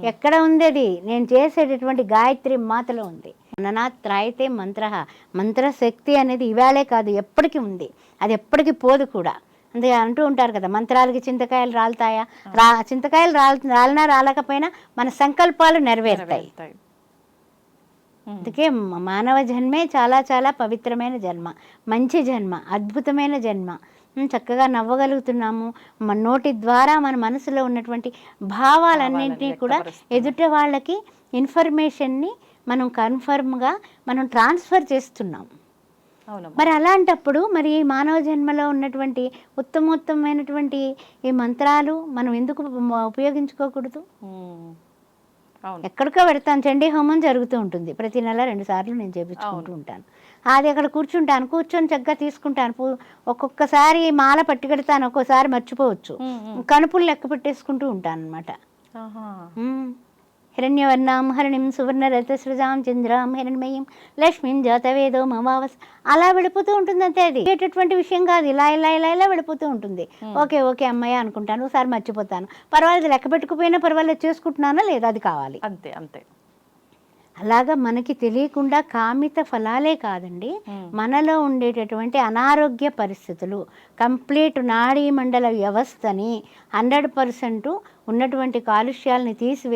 ఎక్కడ ఉంది అది? నేను చేసేటటువంటి గాయత్రి మాతలో ఉంది. మననాత్ త్రాయితే మంత్ర, మంత్రశక్తి అనేది ఇవాళే కాదు ఎప్పటికీ ఉంది, అది ఎప్పటికీ పోదు కూడా. అందుకే అంటూ ఉంటారు కదా, మంత్రాలకి చింతకాయలు రాలుతాయా? చింతకాయలు రాలినా రాలకపోయినా మన సంకల్పాలు నెరవేరుతాయి. అందుకే మానవ జన్మే చాలా చాలా పవిత్రమైన జన్మ, మంచి జన్మ, అద్భుతమైన జన్మ. చక్కగా నవ్వగలుగుతున్నాము, మన నోటి ద్వారా మన మనసులో ఉన్నటువంటి భావాలన్నింటినీ కూడా ఎదుట వాళ్ళకి ఇన్ఫర్మేషన్ని మనం కన్ఫర్మ్గా మనం ట్రాన్స్ఫర్ చేస్తున్నాం. మరి అలాంటప్పుడు మరి మానవ జన్మలో ఉన్నటువంటి ఉత్తమోత్తమైనటువంటి ఈ మంత్రాలు మనం ఎందుకు ఉపయోగించుకోకూడదు? ఎక్కడికో పెడతాను, చండీ హోమం జరుగుతూ ఉంటుంది ప్రతి నెల 2 సార్లు నేను చేపించుకుంటూ ఉంటాను. అది అక్కడ కూర్చుంటాను, కూర్చొని చక్కగా తీసుకుంటాను. ఒక్కొక్కసారి మాల పట్టుకెడతాను, ఒక్కోసారి మర్చిపోవచ్చు, కనుపులు లెక్క పెట్టేసుకుంటూ ఉంటాను అనమాట. హిరణ్యవర్ణాం హరిణిం సువర్ణరథసృజాం చంద్రాం హిరణ్మయీం లక్ష్మీం జాతవేదో మమావస్, అలా వెళ్ళిపోతూ ఉంటుంది అంతే. అది అటువంటి విషయం కాదు, ఇలా ఇలా ఇలా ఇలా వెళ్ళిపోతూ ఉంటుంది. ఓకే ఓకే అమ్మయ్య అనుకుంటాను, ఒకసారి మర్చిపోతాను, పర్వాలేదు, లెక్క పెట్టుకుపోయినా పర్వాలేదు, చేసుకుంటున్నానా లేదా అది కావాలి, అంతే అంతే. అలాగా మనకి తెలియకుండా కామిత ఫలాలే కాదండి, మనలో ఉండేటటువంటి అనారోగ్య పరిస్థితులు, కంప్లీట్ నాడీ మండల వ్యవస్థని 100% ఉన్నటువంటి కాలుష్యాలని తీసివే